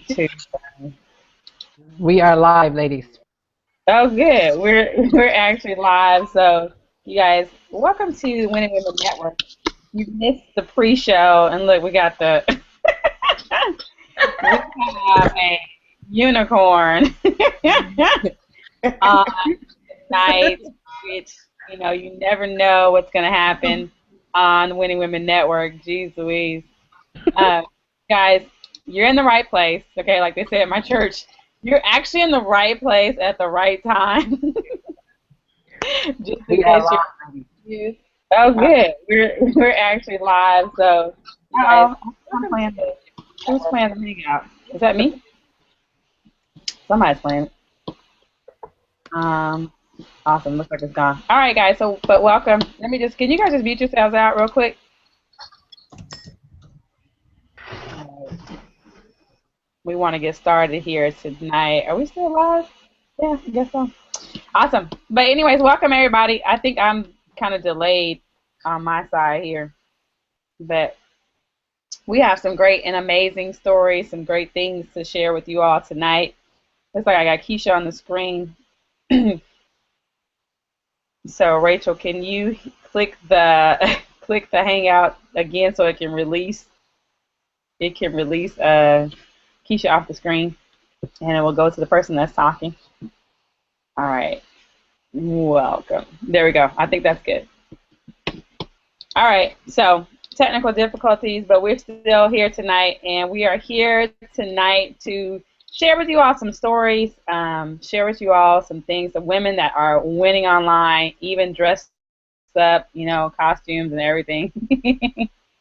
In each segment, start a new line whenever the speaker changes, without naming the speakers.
Two.
We are live, ladies.
Oh, good. We're actually live. So, you guys, welcome to Winning Women Network. You missed the pre-show, and look, we got the we have a unicorn on tonight, which you never know what's gonna happen on Winning Women Network. Jeez Louise. Um, guys, you're in the right place. Okay, like they say at my church, you're actually in the right place at the right time. Just in
We are
case you're
live, ladies.
confused. Oh, good. We're actually live. So, you guys,
Uh-oh. I'm
welcome
playing.
to who's playing the hangout? Is that me? Somebody's playing. Um, awesome. Looks like it's gone. All right, guys. So, but welcome. Can you guys just mute yourselves out real quick? We want to get started here tonight. Are we still live? Yeah, I guess so. Awesome. But anyways, welcome everybody. I think I'm kind of delayed on my side here, but we have some great and amazing stories, some great things to share with you all tonight. Looks like I got Keisha on the screen. So Rachel, can you click the click the hangout again so it can release Keisha off the screen, and it will go to the person that's talking. All right. Welcome. There we go. I think that's good. All right. So technical difficulties, but we're still here tonight, and we are here tonight to share with you all some stories, share with you all some things of women that are winning online, even dressed up, costumes and everything.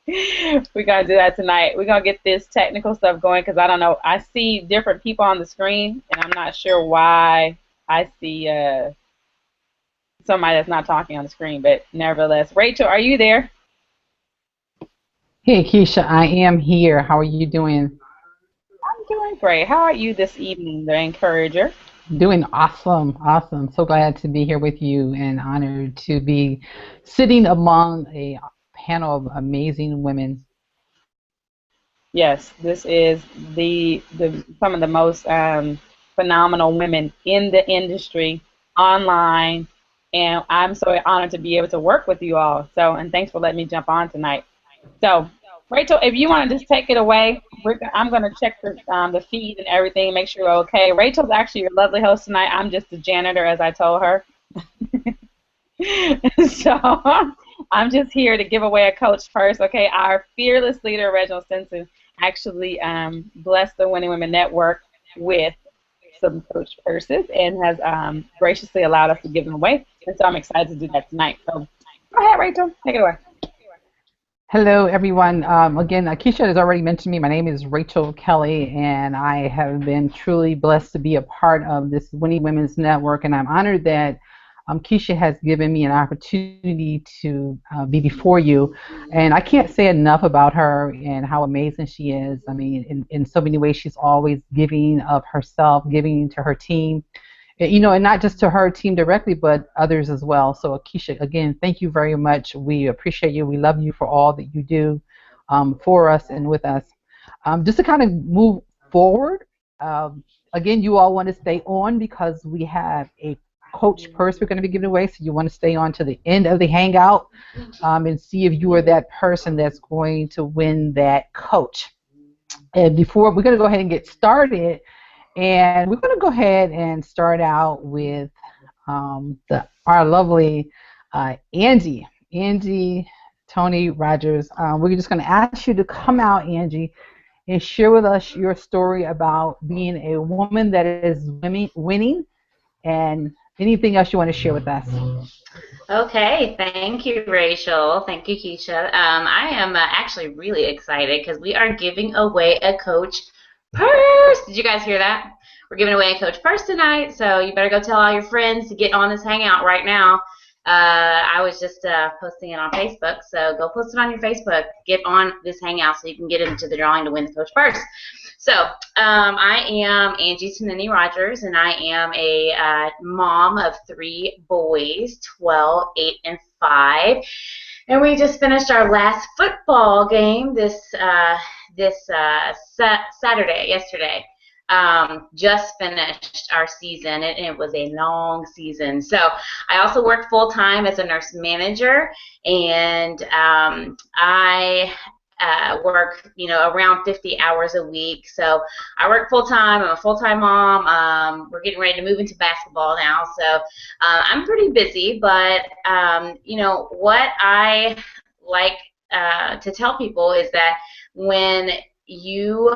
We're going to do that tonight. We're going to get this technical stuff going because I don't know. I see different people on the screen, and I'm not sure why I see somebody that's not talking on the screen, but nevertheless. Rachel, are you there?
Hey, Keisha, I am here. How are you doing?
I'm doing great. How are you this evening, the encourager?
Doing awesome, awesome. So glad to be here with you and honored to be sitting among a panel of amazing women.
Yes, this is the some of the most phenomenal women in the industry online, and I'm so honored to be able to work with you all. So, and thanks for letting me jump on tonight. So, Rachel, if you want to just take it away, I'm going to check the feed and everything, make sure you're okay. Rachel's actually your lovely host tonight. I'm just the janitor, as I told her. So I'm just here to give away a coach first. Okay, our fearless leader, Reginald Stinson, actually blessed the Winning Women Network with some coach purses and has graciously allowed us to give them away. And so I'm excited to do that tonight. So go ahead, Rachel, take it away.
Hello, everyone. Again, Keisha has already mentioned me. My name is Rachel Kelly, and I have been truly blessed to be a part of this Winning Women's Network, and I'm honored that Keisha has given me an opportunity to be before you. And I can't say enough about her and how amazing she is. I mean, in so many ways, she's always giving of herself, giving to her team, and not just to her team directly, but others as well. So, Keisha, again, thank you very much. We appreciate you. We love you for all that you do for us and with us. Just to kind of move forward, again, you all want to stay on because we have a coach purse we're going to be giving away. So you want to stay on to the end of the hangout and see if you are that person that's going to win that coach. And before we're going to go ahead and get started, and we're going to go ahead and start out with our lovely Angie Tonini-Rogers. We're just going to ask you to come out, Angie, and share with us your story about being a woman that is winning and anything else you want to share with us.
Okay, thank you, Rachel. Thank you, Keisha. I am actually really excited because we are giving away a coach purse. Did you guys hear that? We're giving away a coach purse tonight, so you better go tell all your friends to get on this hangout right now. I was just posting it on Facebook, so go post it on your Facebook. Get on this hangout so you can get into the drawing to win the coach purse. So I am Angie Tonini-Rogers, and I am a mom of 3 boys, 12, 8, and 5. And we just finished our last football game Saturday, yesterday. Just finished our season, and it was a long season. So I also work full time as a nurse manager, and I work, around 50 hours a week. So I work full time. I'm a full time mom. We're getting ready to move into basketball now, so I'm pretty busy. But what I like to tell people is that when you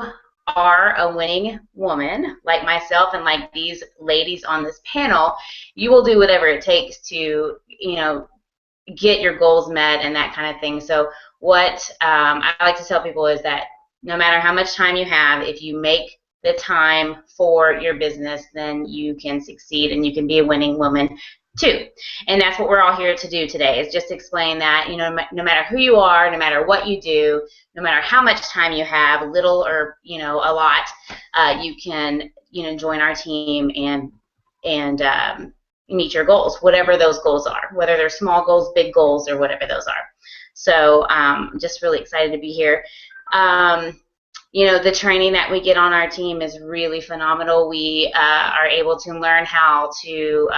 are a winning woman like myself and like these ladies on this panel, you will do whatever it takes to, get your goals met and that kind of thing. So what I like to tell people is that no matter how much time you have, if you make the time for your business, then you can succeed and you can be a winning woman too. And that's what we're all here to do today, is just explain that, no matter who you are, no matter what you do, no matter how much time you have, little or, a lot, you can, join our team and meet your goals, whatever those goals are, whether they're small goals, big goals, or whatever those are. So just really excited to be here. The training that we get on our team is really phenomenal. We are able to learn how to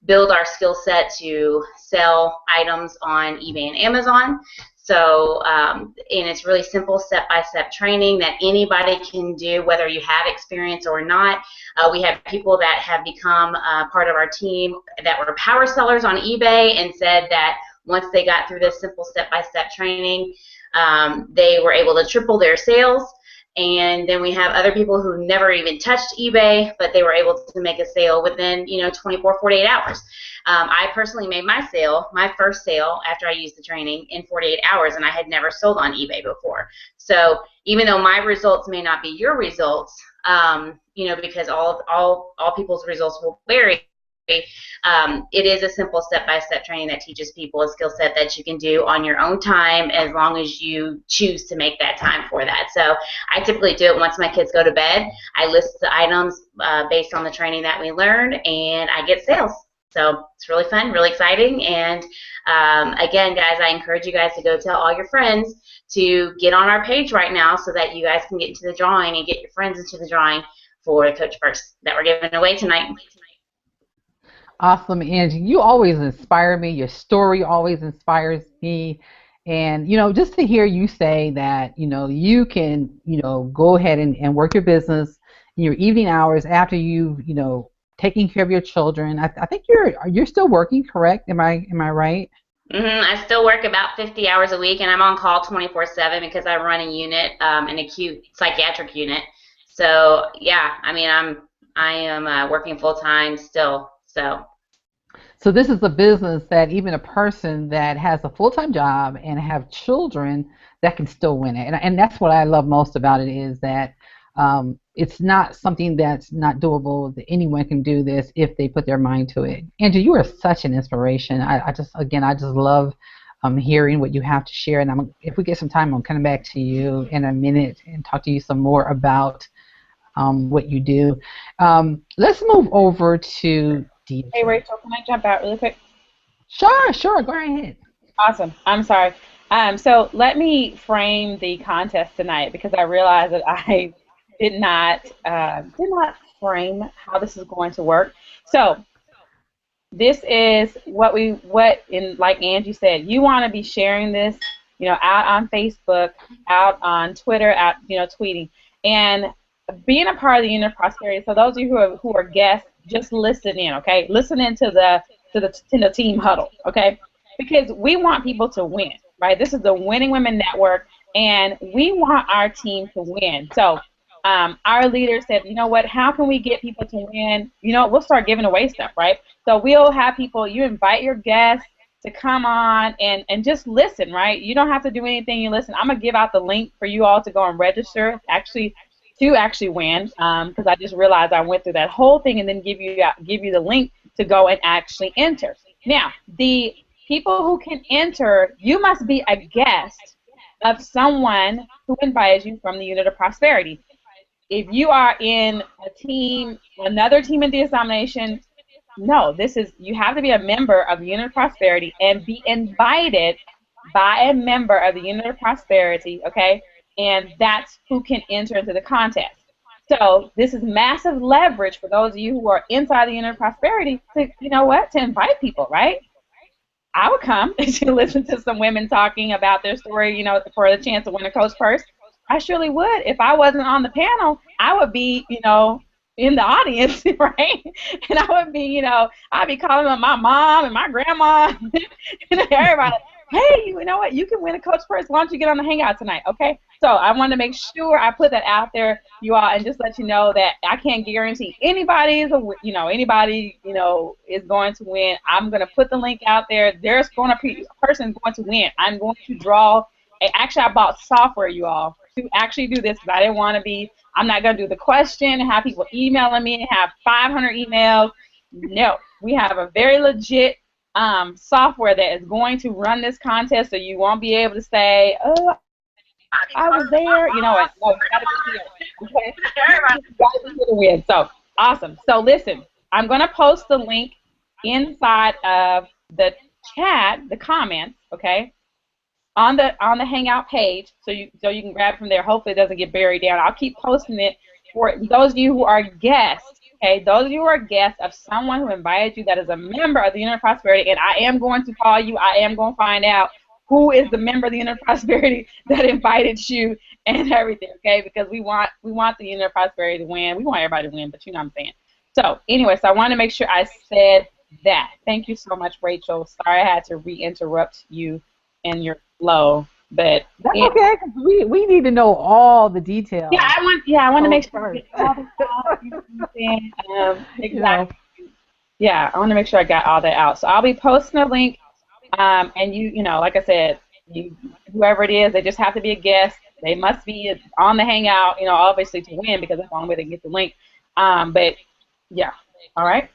build our skill set to sell items on eBay and Amazon. So, and it's really simple step-by-step training that anybody can do, whether you have experience or not. We have people that have become part of our team that were power sellers on eBay and said that once they got through this simple step-by-step training, they were able to triple their sales. And then we have other people who never even touched eBay, but they were able to make a sale within, 24, 48 hours. I personally made my first sale after I used the training in 48 hours, and I had never sold on eBay before. So even though my results may not be your results, because all people's results will vary, it is a simple step-by-step training that teaches people a skill set that you can do on your own time as long as you choose to make that time for that. So I typically do it once my kids go to bed. I list the items based on the training that we learned, and I get sales. So it's really fun, really exciting. And again, guys, I encourage you guys to go tell all your friends to get on our page right now so that you guys can get into the drawing and get your friends into the drawing for the Coach First that we're giving away tonight.
Awesome, Angie. You always inspire me. Your story always inspires me. And, just to hear you say that, you can, go ahead and work your business in your evening hours after you've, taking care of your children. I think you're still working, correct? Am I right?
I still work about 50 hours a week, and I'm on call 24/7 because I run a unit, an acute psychiatric unit. So, yeah, I am working full time still. So
this is a business that even a person that has a full-time job and have children that can still win it. And that's what I love most about it, is that it's not something that's not doable, that anyone can do this if they put their mind to it. Angie, you are such an inspiration. I just love hearing what you have to share. And if we get some time, I'm coming back to you in a minute and talk to you some more about what you do. Let's move over to DJ.
Hey, Rachel, can I jump out really quick?
Sure, go ahead.
Awesome. I'm sorry. So let me frame the contest tonight, because I realized that I did not frame how this is going to work. So this is like Angie said, you want to be sharing this, out on Facebook, out on Twitter, out, tweeting, and being a part of the Unit of Prosperity. So those of you who are guests, just listen in, okay? Listen into the team huddle, okay? Because we want people to win, right? This is the Winning Women Network, and we want our team to win. So our leader said, you know what, how can we get people to win? We'll start giving away stuff, right? So we'll have people, you invite your guests to come on and just listen, right? You don't have to do anything, you listen. I'm going to give out the link for you all to go and register, to actually win, because I just realized I went through that whole thing and then give you the link to go and actually enter. Now, the people who can enter, you must be a guest of someone who invited you from the Unit of Prosperity. If you are in another team in denomination, no, you have to be a member of the Unit of Prosperity and be invited by a member of the Unit of Prosperity, okay, and that's who can enter into the contest. So this is massive leverage for those of you who are inside the Unit of Prosperity to, you know what, to invite people, right? I would come to listen to some women talking about their story, you know, for the chance to win a coach purse. I surely would. If I wasn't on the panel, I would be, you know, in the audience, right? And I would be, you know, I'd be calling on my mom and my grandma and everybody. Hey, you know what? You can win a coach purse. Why don't you get on the hangout tonight? Okay. So I wanted to make sure I put that out there, you all, and just let you know that I can't guarantee anybody is is going to win. I'm going to put the link out there. There's going to be a person going to win. I'm going to draw. Actually, I bought software, you all, to actually do this because I didn't want to be. I'm not going to do the question and have people emailing me and have 500 emails. No, we have a very legit software that is going to run this contest, so you won't be able to say, "Oh, I was there." You know, no, you got to be here. Okay, you got to be here to win. So awesome. So listen, I'm going to post the link inside of the chat, the comments. Okay. On the Hangout page, so you can grab it from there. Hopefully it doesn't get buried down. I'll keep posting it for those of you who are guests. Okay, those of you who are guests of someone who invited you that is a member of the Unit of Prosperity, and I am going to call you. I am going to find out who is the member of the Unit of Prosperity that invited you and everything. Okay, because we want the Unit of Prosperity to win. We want everybody to win, but you know what I'm saying. So anyway, so I want to make sure I said that. Thank you so much, Rachel. Sorry I had to re-interrupt you and your flow, but
that's okay. Cause we need to know all the details.
Yeah, I want to make sure I get all the exactly. Yeah, I want to make sure I got all that out. So I'll be posting a link, and you know, like I said, whoever it is, they just have to be a guest. They must be on the Hangout, you know, obviously to win because that's the only way they get the link. But yeah, all right.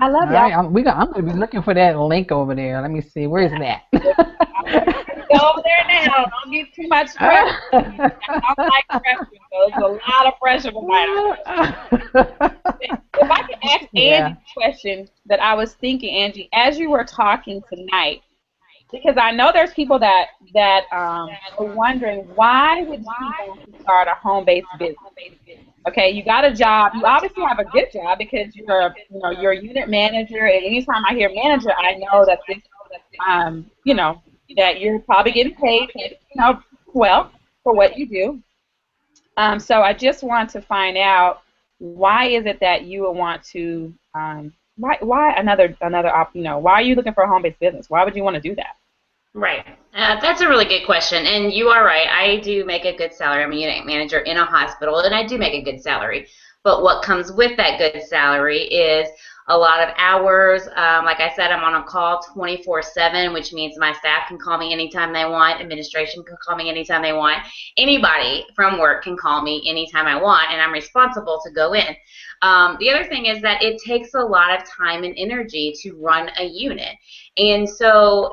I love y'all.
Right, I'm going to be looking for that link over there. Let me see. Where is that?
Go over there now. Don't get too much pressure. I don't like pressure. There's a lot of pressure behind it. If I could ask Angie a question that I was thinking, Angie, as you were talking tonight, because I know there's people that are wondering, why would you want to start a home-based business? Okay, you got a job. You obviously have a good job because you're a unit manager. And anytime I hear manager, I know that this, that you're probably getting paid, well for what you do. So I just want to find out, why is it that you would want to why another why are you looking for a home-based business? Why would you want to do that?
Right. That's a really good question. And you are right. I do make a good salary. I'm a unit manager in a hospital, and I do make a good salary. But what comes with that good salary is a lot of hours. Like I said, I'm on a call 24/7, which means my staff can call me anytime they want. Administration can call me anytime they want. Anybody from work can call me anytime I want, and I'm responsible to go in. The other thing is that it takes a lot of time and energy to run a unit. And so,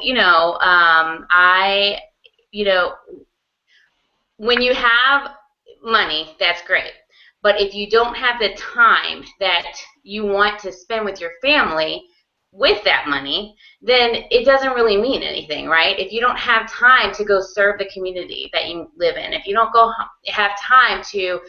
when you have money, that's great. But if you don't have the time that you want to spend with your family with that money, then it doesn't really mean anything, right? If you don't have time to go serve the community that you live in, if you don't have time to,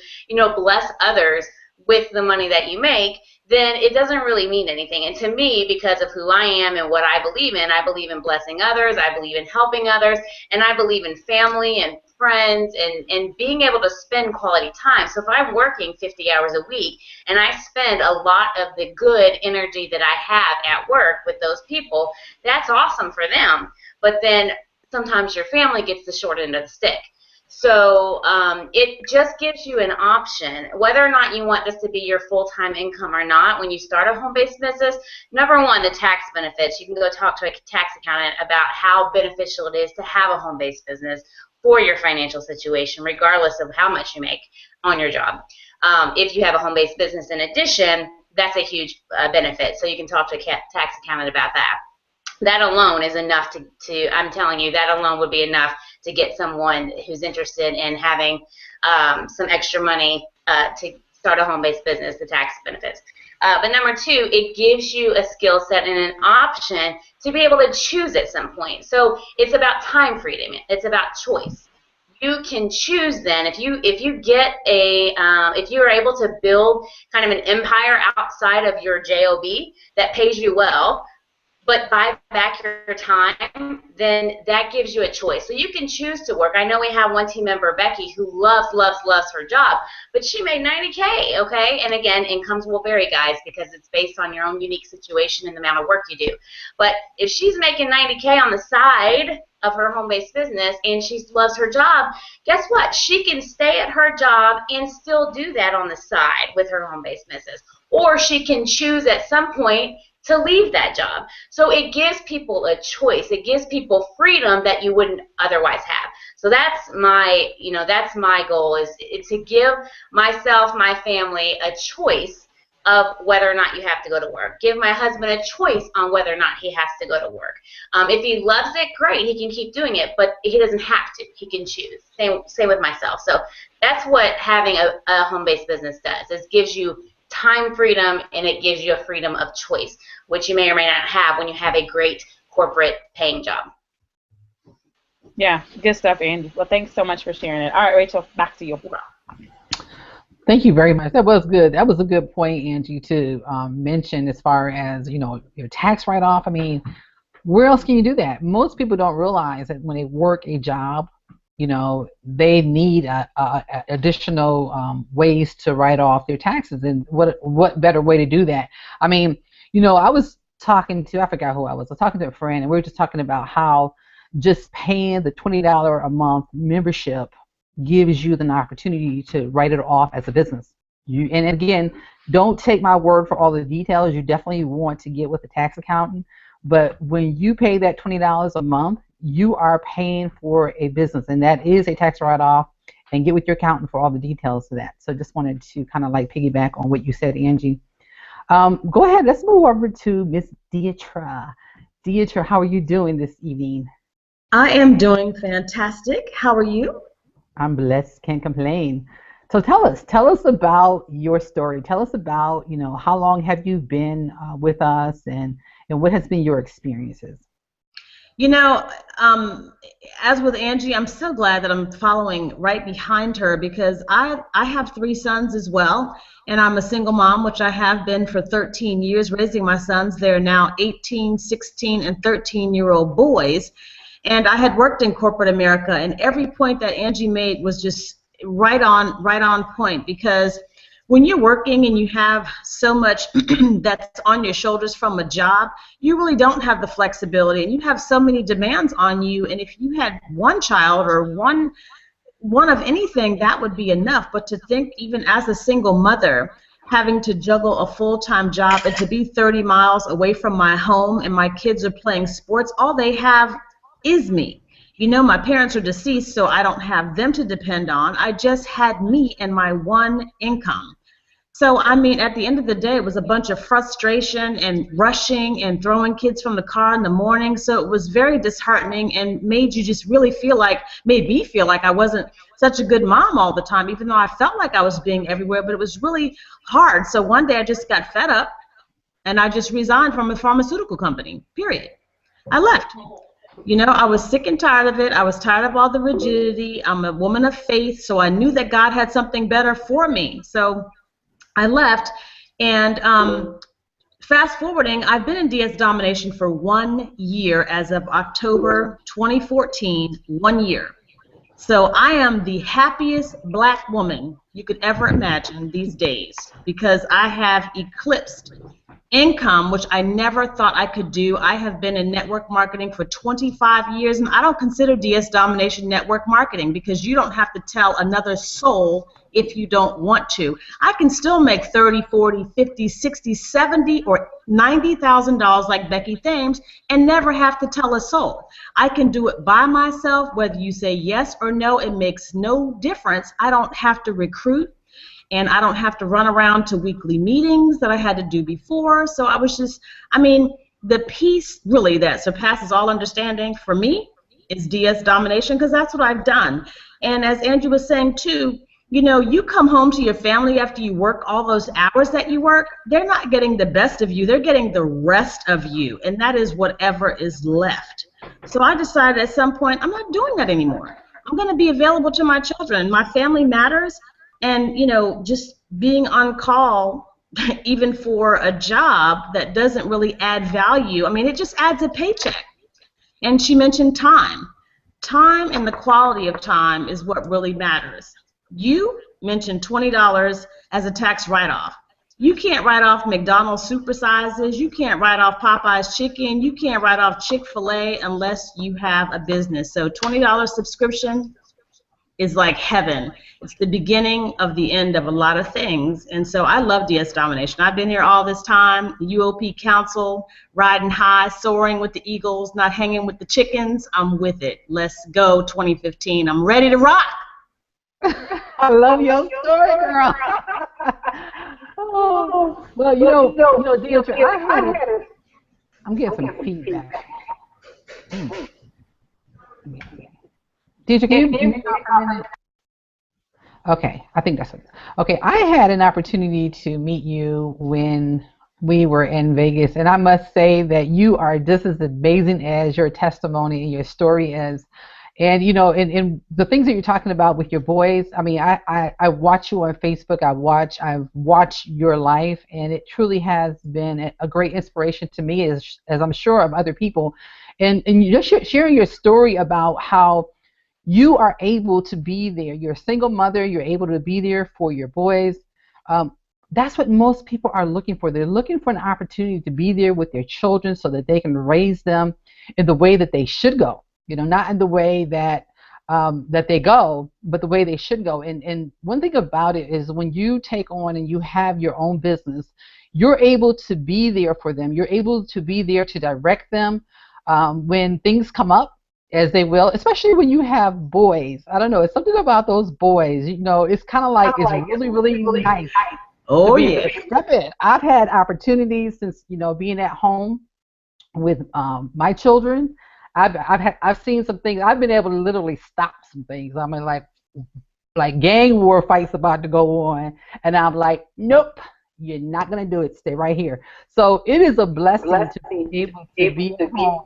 bless others with the money that you make, then it doesn't really mean anything. And to me, because of who I am and what I believe in blessing others, I believe in helping others, and I believe in family and friends and being able to spend quality time. So if I'm working 50 hours a week and I spend a lot of the good energy that I have at work with those people, that's awesome for them. But then sometimes your family gets the short end of the stick. So it just gives you an option, whether or not you want this to be your full-time income or not. When you start a home-based business, number one, the tax benefits. You can go talk to a tax accountant about how beneficial it is to have a home-based business for your financial situation, regardless of how much you make on your job. If you have a home-based business in addition, that's a huge benefit. So you can talk to a tax accountant about that. That alone is enough I'm telling you, that alone would be enough to get someone who's interested in having some extra money to start a home-based business, the tax benefits. But number two, it gives you a skill set and an option to be able to choose at some point. So it's about time freedom. It's about choice. you can choose then, if you get a if you are able to build kind of an empire outside of your job that pays you well, but buy back your time, then that gives you a choice. So you can choose to work. I know we have one team member, Becky, who loves her job, but she made $90K, okay? And again, incomes will vary, guys, because it's based on your own unique situation and the amount of work you do. But if she's making $90K on the side of her home-based business and she loves her job, guess what? She can stay at her job and still do that on the side with her home-based business. Or she can choose at some point to leave that job. So it gives people a choice. It gives people freedom that you wouldn't otherwise have. So that's my, that's my goal, is to give myself, my family, a choice of whether or not you have to go to work. Give my husband a choice on whether or not he has to go to work. If he loves it, great, he can keep doing it, but he doesn't have to. He can choose. Same with myself. So that's what having a home-based business does. It gives you time freedom, and it gives you a freedom of choice, which you may or may not have when you have a great corporate paying job.
Yeah, good stuff, Angie. Well, thanks so much for sharing it. All right, Rachel, back to you.
Thank you very much. That was good. That was a good point, Angie, to mention as far as, your tax write-off. I mean, where else can you do that? Most people don't realize that when they work a job, they need additional ways to write off their taxes, and what better way to do that? I mean, I was talking to, I forgot who I was talking to a friend, and we were just talking about how just paying the $20 a month membership gives you the opportunity to write it off as a business. And again, don't take my word for all the details. You definitely want to get with a tax accountant, but when you pay that $20 a month, you are paying for a business, and that is a tax write-off, and get with your accountant for all the details of that. So just wanted to kind of like piggyback on what you said, Angie. Go ahead, let's move over to Miss Deetra. Deetra, how are you doing this evening?
I am doing fantastic. How are you?
I'm blessed, can't complain. So tell us about your story. Tell us about, how long have you been with us, and what has been your experiences?
As with Angie, I'm so glad that I'm following right behind her, because I have 3 sons as well, and I'm a single mom, which I have been for 13 years, raising my sons. They're now 18, 16, and 13-year-old boys, and I had worked in corporate America, and every point that Angie made was just right on point, because when you're working and you have so much that's on your shoulders from a job, you really don't have the flexibility, and you have so many demands on you. And if you had one child or one of anything, that would be enough. But to think, even as a single mother, having to juggle a full-time job and to be 30 miles away from my home, and my kids are playing sports, all they have is me. My parents are deceased, so I don't have them to depend on. I just had me and my one income. So, I mean, at the end of the day, it was a bunch of frustration and rushing and throwing kids from the car in the morning. So it was very disheartening, and made me feel like I wasn't such a good mom all the time, even though I felt like I was being everywhere, but it was really hard. So one day I just got fed up, and I just resigned from a pharmaceutical company, period. I left. I was sick and tired of it. I was tired of all the rigidity. I'm a woman of faith, so I knew that God had something better for me. So I left, and fast forwarding, I've been in DS Domination for 1 year as of October 2014, 1 year. So I am the happiest black woman you could ever imagine these days, because I have eclipsed income, which I never thought I could do. I have been in network marketing for 25 years, and I don't consider DS Domination network marketing, because you don't have to tell another soul if you don't want to. I can still make 30, 40, 50, 60, 70, or $90,000 like Becky Thames and never have to tell a soul. I can do it by myself, whether you say yes or no, it makes no difference. I don't have to recruit, and I don't have to run around to weekly meetings that I had to do before. So I was just, the peace really that surpasses all understanding for me is DS Domination, because that's what I've done. And as Andrew was saying too, you come home to your family after you work all those hours that you work, they're not getting the best of you, they're getting the rest of you, and that is whatever is left. So I decided at some point, I'm not doing that anymore. I'm going to be available to my children. My family matters, and just being on call, even for a job that doesn't really add value. I mean, it just adds a paycheck. And she mentioned time. Time and the quality of time is what really matters. You mentioned $20 as a tax write-off. You can't write off McDonald's supersizes. You can't write off Popeye's chicken. You can't write off Chick-fil-A unless you have a business. So $20 subscription is like heaven. It's the beginning of the end of a lot of things. And so I love DS Domination. I've been here all this time, the UOP Council, riding high, soaring with the eagles, not hanging with the chickens. I'm with it. Let's go 2015. I'm ready to rock.
I love your story, girl. Oh, well, Deidre, I'm getting some feedback. Deidre, can you talk for a minute? Okay, I think that's it. Okay, I had an opportunity to meet you when we were in Vegas, and I must say that you are just as amazing as your testimony and your story is. And and the things that you're talking about with your boys, I mean, I watch you on Facebook. I've watched your life, and it truly has been a great inspiration to me, as I'm sure of other people. And you're sharing your story about how you are able to be there. You're a single mother. You're able to be there for your boys. That's what most people are looking for. They're looking for an opportunity to be there with their children so that they can raise them in the way that they should go. Not in the way that that they go, but the way they should go. And one thing about it is when you take on and you have your own business, you're able to be there for them. You're able to be there to direct them when things come up, as they will, especially when you have boys. I don't know, it's something about those boys. It's kind of like it's really, really nice.
Oh, yeah.
Step in. I've had opportunities since being at home with my children. I've seen some things. I've been able to literally stop some things. I mean, like gang war fights about to go on, and I'm like, nope, you're not gonna do it. Stay right here. So it is a blessing to be able to be at home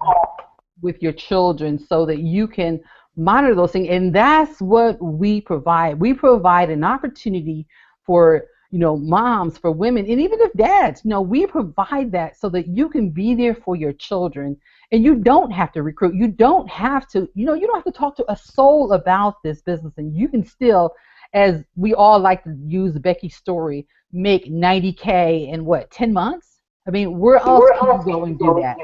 with your children, so that you can monitor those things, and that's what we provide. We provide an opportunity for moms, for women, and even if dads, we provide that so that you can be there for your children, and you don't have to recruit. You don't have to, you don't have to talk to a soul about this business, and you can still, as we all like to use Becky's story, make $90K in 10 months? I mean, where else can you go and do that?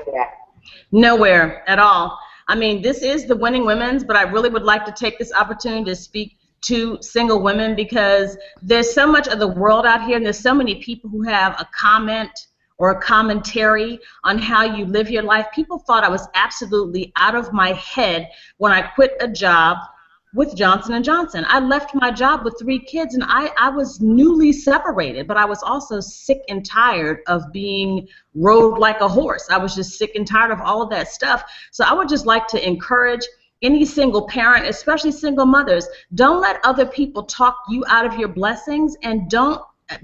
Nowhere at all. I mean, this is the Winning Women's, but I really would like to take this opportunity to speak to single women, because there's so much of the world out here, and there's so many people who have a comment or a commentary on how you live your life. People thought I was absolutely out of my head when I quit a job with Johnson & Johnson. I left my job with 3 kids, and I was newly separated, but I was also sick and tired of being rode like a horse. I was just sick and tired of all of that stuff. So I would just like to encourage any single parent, especially single mothers, don't let other people talk you out of your blessings, and don't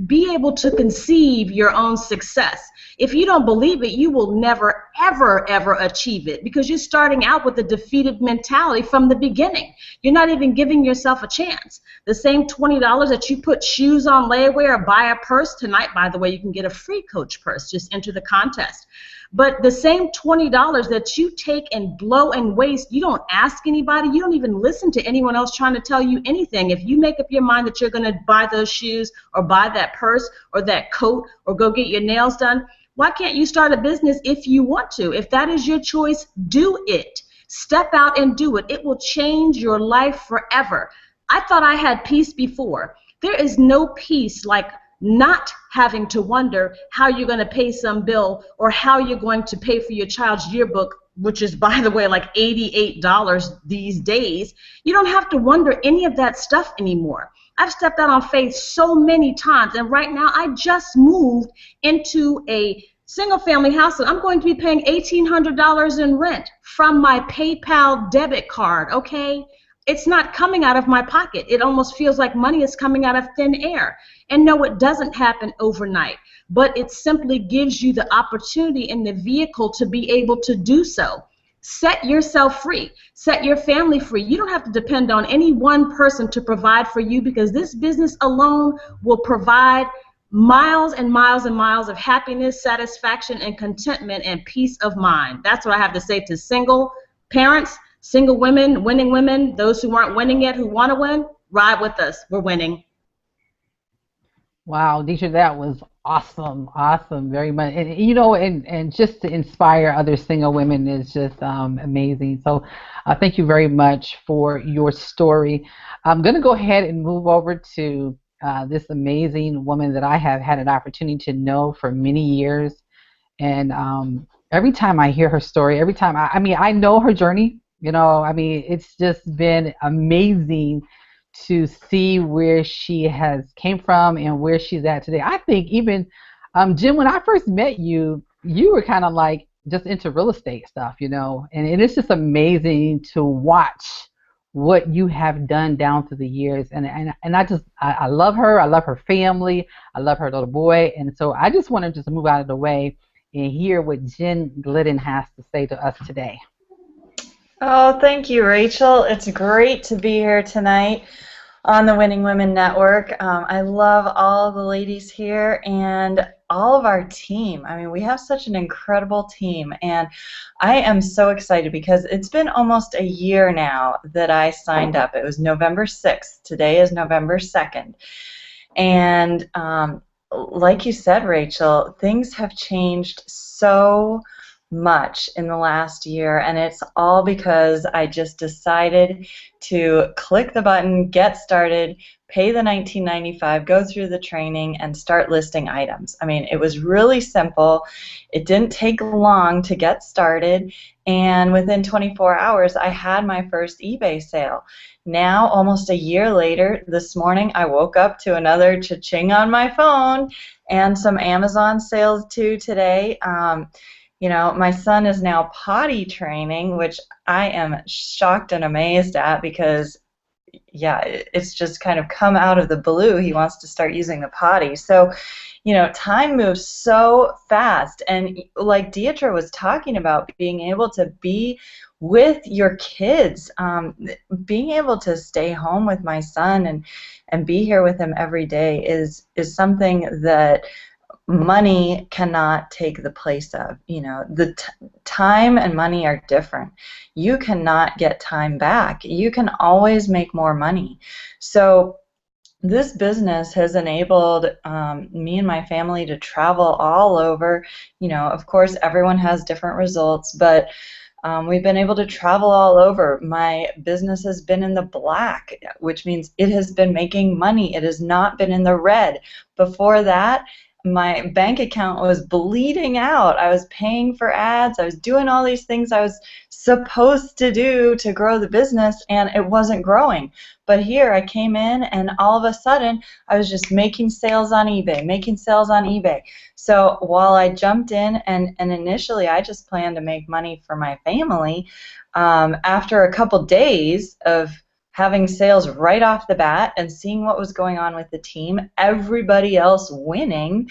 be able to conceive your own success. If you don't believe it, you will never, ever, ever achieve it, because you're starting out with a defeated mentality from the beginning. You're not even giving yourself a chance. The same $20 that you put shoes on layaway or buy a purse tonight, by the way, you can get a free Coach purse. Just enter the contest. But the same $20 that you take and blow and waste, you don't ask anybody, you don't even listen to anyone else trying to tell you anything. If you make up your mind that you're going to buy those shoes or buy that purse or that coat or go get your nails done, why can't you start a business if you want to? If that is your choice, do it. Step out and do it. It will change your life forever. I thought I had peace before. There is no peace like not having to wonder how you're going to pay some bill or how you're going to pay for your child's yearbook, which is, by the way, like $88 these days. You don't have to wonder any of that stuff anymore. I've stepped out on faith so many times, and right now I just moved into a single-family house, and I'm going to be paying $1,800 in rent from my PayPal debit card, okay? It's not coming out of my pocket. It almost feels like money is coming out of thin air. And no, it doesn't happen overnight, but it simply gives you the opportunity and the vehicle to be able to do so. Set yourself free. Set your family free. You don't have to depend on any one person to provide for you, because this business alone will provide miles and miles and miles of happiness, satisfaction, and contentment and peace of mind. That's what I have to say to single parents, single women, winning women, those who aren't winning yet, who want to win. Ride with us. We're winning.
Wow, Deisha, that was awesome, awesome, very much. And you know, and just to inspire other single women is just amazing. So, thank you very much for your story. I'm going to go ahead and move over to this amazing woman that I have had an opportunity to know for many years. And every time I hear her story, every time I mean, I know her journey. You know, I mean, it's just been amazing to see where she has came from and where she's at today. I think even Jim, when I first met you, you were kind of like just into real estate stuff, you know, and it's just amazing to watch what you have done down through the years. And I love her. I love her family. I love her little boy. And so I just want to just move out of the way and hear what Jen Glidden has to say to us today.
Oh, thank you, Rachel. It's great to be here tonight on the Winning Women Network. I love all the ladies here and all of our team. I mean, we have such an incredible team, and I am so excited because it's been almost a year now that I signed up. It was November 6th. Today is November 2nd. And like you said, Rachel, things have changed so much in the last year, and it's all because I just decided to click the button, get started, pay the $19.95, go through the training, and start listing items. I mean, it was really simple. It didn't take long to get started, and within 24 hours, I had my first eBay sale. Now, almost a year later, this morning, I woke up to another cha-ching on my phone and some Amazon sales too today. You know, my son is now potty training, which I am shocked and amazed at because, yeah, it's just kind of come out of the blue. He wants to start using the potty. So, you know, time moves so fast. And like Deidre was talking about, being able to be with your kids, being able to stay home with my son and be here with him every day is something that money cannot take the place of. You know, the time and money are different. You cannot get time back. You can always make more money. So this business has enabled me and my family to travel all over. You know, of course, everyone has different results, but we've been able to travel all over. My business has been in the black, which means it has been making money. It has not been in the red. Before that, my bank account was bleeding out. I was paying for ads. I was doing all these things I was supposed to do to grow the business, and it wasn't growing. But here I came in, and all of a sudden, I was just making sales on eBay, making sales on eBay. So while I jumped in, and initially I just planned to make money for my family, after a couple days of having sales right off the bat and seeing what was going on with the team, everybody else winning,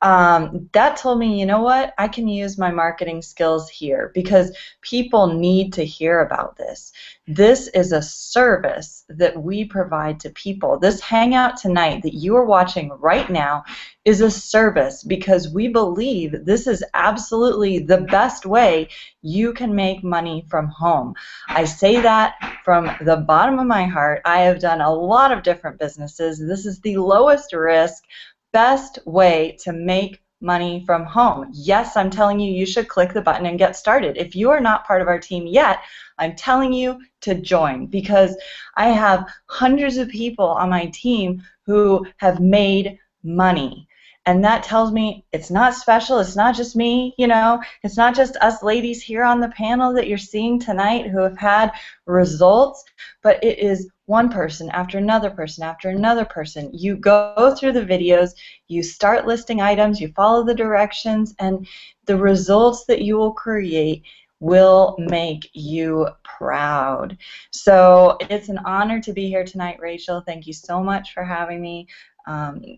that told me, you know what, I can use my marketing skills here because people need to hear about this. This is a service that we provide to people. This hangout tonight that you are watching right now is a service because we believe this is absolutely the best way you can make money from home. I say that from the bottom of my heart. I have done a lot of different businesses. This is the lowest risk, best way to make money from home. Yes, I'm telling you, you should click the button and get started. If you are not part of our team yet, I'm telling you to join because I have hundreds of people on my team who have made money. And that tells me it's not special, it's not just me, you know, it's not just us ladies here on the panel that you're seeing tonight who have had results, but it is one person after another person after another person. You go through the videos, you start listing items, you follow the directions, and the results that you will create will make you proud. So it's an honor to be here tonight, Rachel. Thank you so much for having me.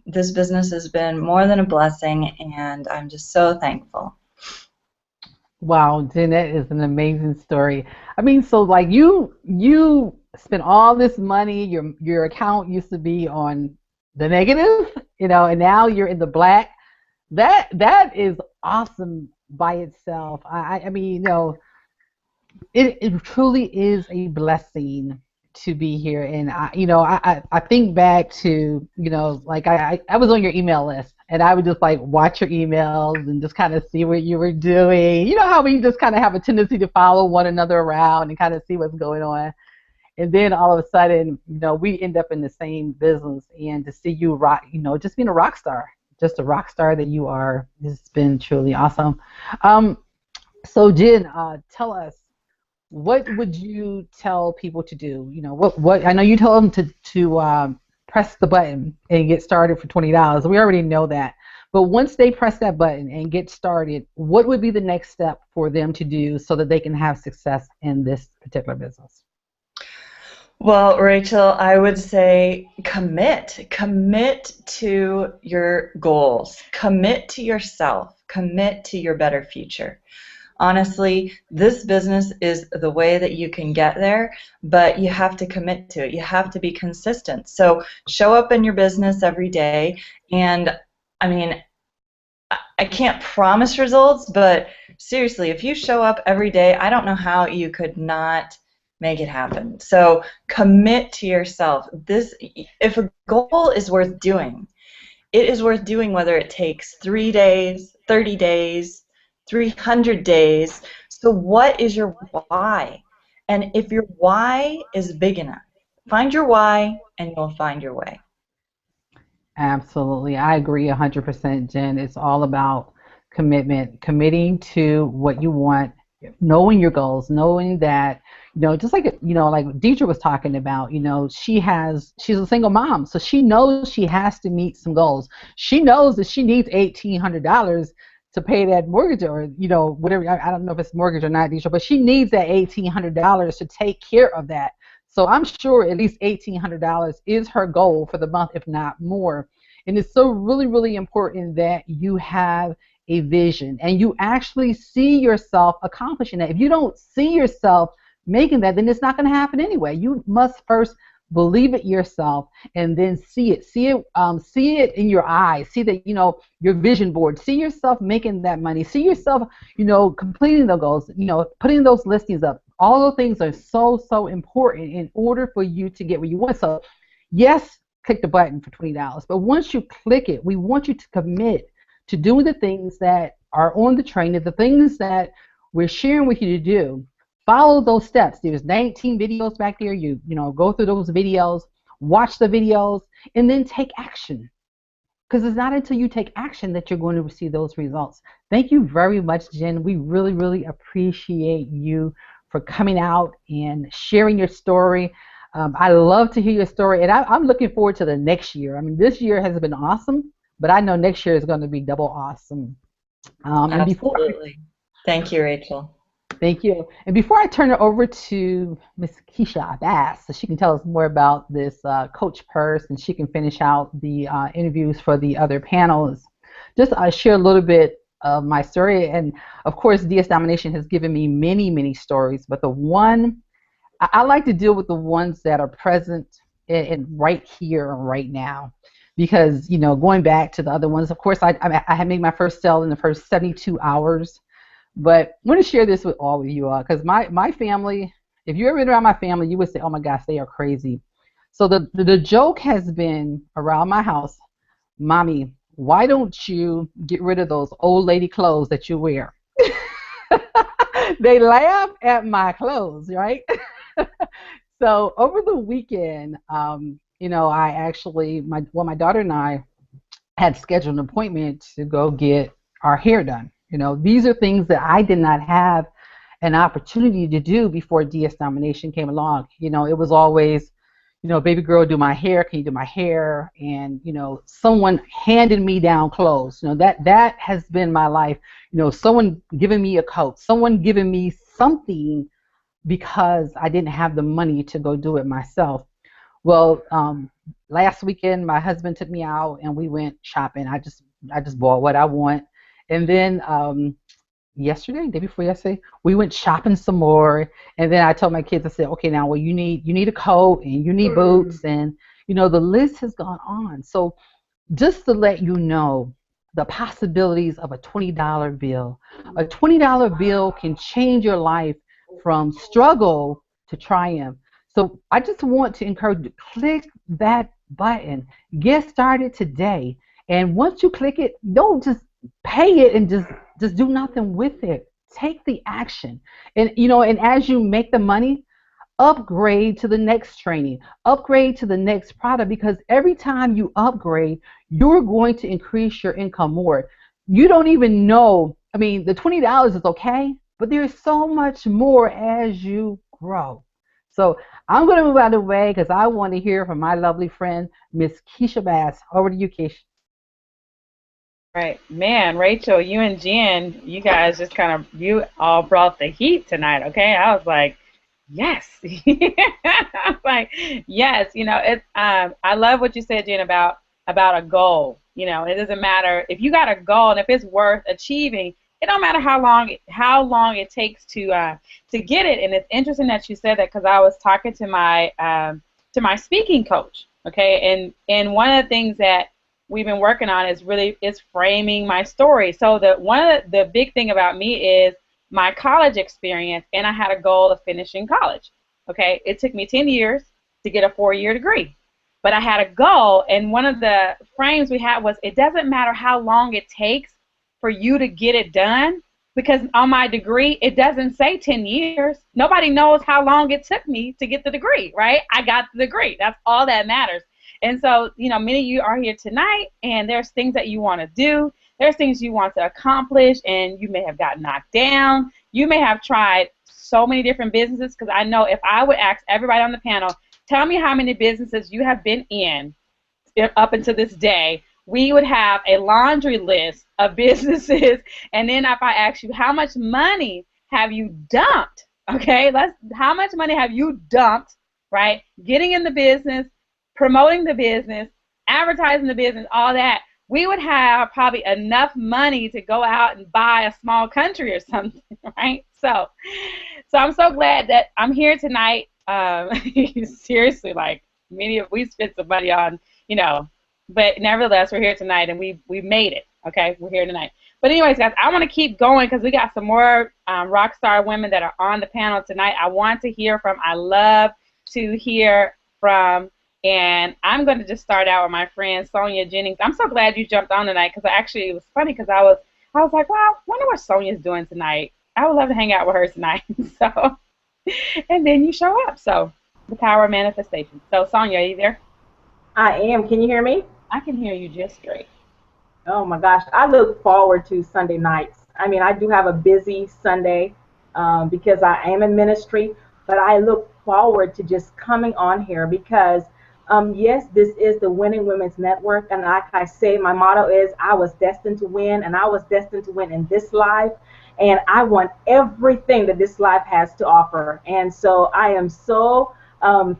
This business has been more than a blessing, and I'm just so thankful.
Wow, Jen, that is an amazing story. I mean, so like you spent all this money, your account used to be on the negative, and now you're in the black. That is awesome by itself. I mean, it truly is a blessing to be here. And I think back to, like I was on your email list and I would just like watch your emails and just kind of see what you were doing. You know how we just kind of have a tendency to follow one another around and kind of see what's going on. And then all of a sudden, we end up in the same business, and to see you rock, just being a rock star, just a rock star that you are, has been truly awesome. Um, so Jen, tell us, what would you tell people to do? What I know you told them to press the button and get started for $20. We already know that. But once they press that button and get started, what would be the next step for them to do so that they can have success in this particular business?
Well, Rachel, I would say commit. Commit to your goals. Commit to yourself. Commit to your better future. Honestly, this business is the way that you can get there, but you have to commit to it. You have to be consistent. So show up in your business every day. And I mean, I can't promise results, but seriously, if you show up every day, I don't know how you could not make it happen. So commit to yourself. If a goal is worth doing, it is worth doing whether it takes 3 days, 30 days, 300 days. So what is your why? And if your why is big enough, find your why and you'll find your way.
Absolutely. I agree 100%, Jen. It's all about commitment, committing to what you want, knowing your goals, knowing that, just like, like Deidre was talking about, she's a single mom, so she knows she has to meet some goals. She knows that she needs $1,800 to pay that mortgage, or, whatever. I don't know if it's mortgage or not, Deidre, but she needs that $1,800 to take care of that. So I'm sure at least $1,800 is her goal for the month, if not more. And it's so really, really important that you have a vision and you actually see yourself accomplishing that. If you don't see yourself making that, then it's not going to happen anyway. You must first believe it yourself and then see it. See it in your eyes. See that, your vision board. See yourself making that money. See yourself, completing the goals, putting those listings up. All those things are so, so important in order for you to get where you want. So, yes, click the button for $20. But once you click it, we want you to commit to doing the things that are on the training, the things that we're sharing with you to do. Follow those steps. There's 19 videos back there. You go through those videos, watch the videos, and then take action. Because it's not until you take action that you're going to receive those results. Thank you very much, Jen. We really, really appreciate you for coming out and sharing your story. I love to hear your story, and I'm looking forward to the next year. I mean, this year has been awesome, but I know next year is going to be double awesome.
Absolutely. Thank you, Rachel.
Thank you. And before I turn it over to Miss Keisha Bass, so she can tell us more about this Coach Purse, and she can finish out the interviews for the other panels, just share a little bit of my story. And of course, DS Domination has given me many, many stories, but the one I like to deal with the ones that are present and right here and right now. Because, going back to the other ones, of course, I had made my first sale in the first 72 hours. But I want to share this with all of you all, because my family, if you ever been around my family, you would say, oh my gosh, they are crazy. So the joke has been around my house, Mommy, why don't you get rid of those old lady clothes that you wear? They laugh at my clothes, right? So over the weekend, I actually, my daughter and I had scheduled an appointment to go get our hair done. These are things that I did not have an opportunity to do before DS Domination came along. It was always, baby girl, do my hair. Can you do my hair? And, someone handed me down clothes. That has been my life. Someone giving me a coat, someone giving me something because I didn't have the money to go do it myself. Well, last weekend, my husband took me out and we went shopping. I just bought what I want. And then yesterday, day before yesterday, we went shopping some more, and then I told my kids, I said, okay, now well, you need a coat and you need boots, and the list has gone on. So just to let you know the possibilities of a $20 bill. A $20 bill can change your life from struggle to triumph. So I just want to encourage you to click that button. Get started today. And once you click it, don't just pay it and just do nothing with it. Take the action. And as you make the money, upgrade to the next training, upgrade to the next product, because every time you upgrade, you're going to increase your income more. You don't even know, I mean, the $20 is okay, but there's so much more as you grow. So I'm going to move out of the way because I want to hear from my lovely friend, Miss Keisha Bass. Over to you, Keisha.
Right. Man, Rachel, you and Jen, you guys just you all brought the heat tonight, okay? I was like, yes. I was like, yes. I love what you said, Jen, about a goal. It doesn't matter if you got a goal and if it's worth achieving. It don't matter how long it takes to get it. And it's interesting that you said that because I was talking to my speaking coach, okay, and one of the things that we've been working on is framing my story. So one of the big thing about me is my college experience, and I had a goal of finishing college. Okay, it took me 10 years to get a 4-year degree, but I had a goal, and one of the frames we had was it doesn't matter how long it takes for you to get it done, because on my degree it doesn't say 10 years. Nobody knows how long it took me to get the degree, right? I got the degree. That's all that matters. And so, many of you are here tonight, and there's things that you want to do. There's things you want to accomplish, and you may have gotten knocked down. You may have tried so many different businesses, because I know if I would ask everybody on the panel, tell me how many businesses you have been in up until this day, we would have a laundry list of businesses. And then if I ask you, how much money have you dumped? Okay, how much money have you dumped, right? Getting in the business, promoting the business, advertising the business, all that, we would have probably enough money to go out and buy a small country or something, right? So I'm so glad that I'm here tonight. Seriously, like we spent some money on, but nevertheless, we're here tonight, and we've made it. Okay, we're here tonight. But anyways, guys, I want to keep going because we got some more rock star women that are on the panel tonight. I want to hear from. I love to hear from. And I'm going to just start out with my friend Sonia Jennings. I'm so glad you jumped on tonight because it was funny because I was like, wow, I wonder what Sonia's doing tonight. I would love to hang out with her tonight. So, and then you show up. So, the power of manifestation. So, Sonia, are you there?
I am. Can you hear me?
I can hear you just great.
Oh my gosh, I look forward to Sunday nights. I mean, I do have a busy Sunday because I am in ministry, but I look forward to just coming on here because yes, this is the Winning Women's Network, and like I say, my motto is I was destined to win, and I was destined to win in this life, and I want everything that this life has to offer. And so I am so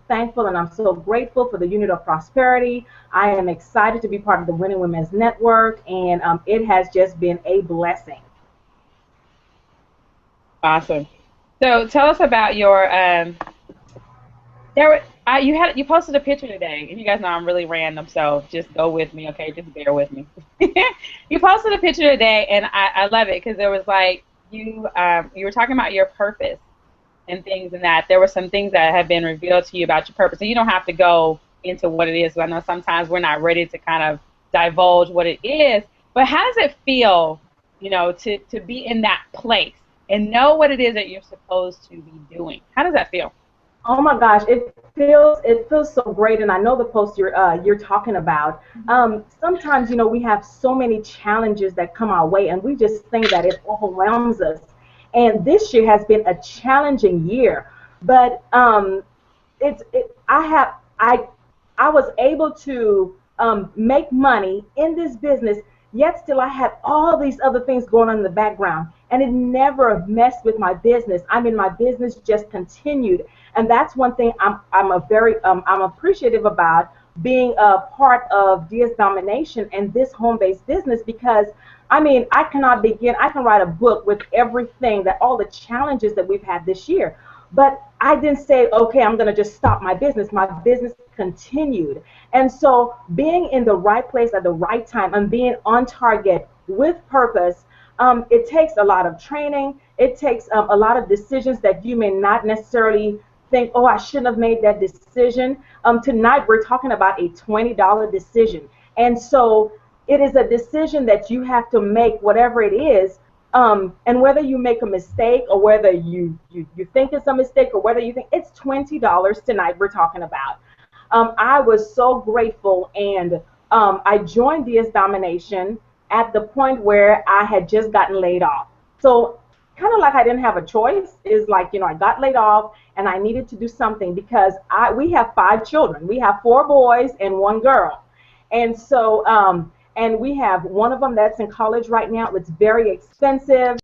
thankful, and I'm so grateful for the Unit of Prosperity. I am excited to be part of the Winning Women's Network, and it has just been a blessing.
Awesome. So tell us about your you posted a picture today, and you guys know I'm really random, so just go with me, okay? Just bear with me. You posted a picture today, and I love it because there was like you were talking about your purpose and things, and that there were some things that have been revealed to you about your purpose. So you don't have to go into what it is. But I know sometimes we're not ready to kind of divulge what it is. But how does it feel, to be in that place and know what it is that you're supposed to be doing? How does that feel?
Oh my gosh, it feels so great, and I know the post you're talking about. Sometimes we have so many challenges that come our way, and we just think that it overwhelms us. And this year has been a challenging year, but I was able to make money in this business, yet still I had all these other things going on in the background, and it never messed with my business. I mean, my business just continued, and that's one thing I'm appreciative about being a part of Dia's Domination and this home-based business, because I mean, I cannot begin. I can write a book with everything that all the challenges that we've had this year. But I didn't say, okay, I'm going to just stop my business. My business continued. And so being in the right place at the right time and being on target with purpose, it takes a lot of training. It takes a lot of decisions that you may not necessarily think, oh, I shouldn't have made that decision. Tonight, we're talking about a $20 decision. And so it is a decision that you have to make, whatever it is. And whether you make a mistake or whether you think it's a mistake or whether you think it's $20 tonight we're talking about. I was so grateful, and I joined DS Domination at the point where I had just gotten laid off. So kind of like I didn't have a choice. Is like, I got laid off and I needed to do something because we have 5 children. We have 4 boys and 1 girl. And so and we have one of them that's in college right now. It's very expensive.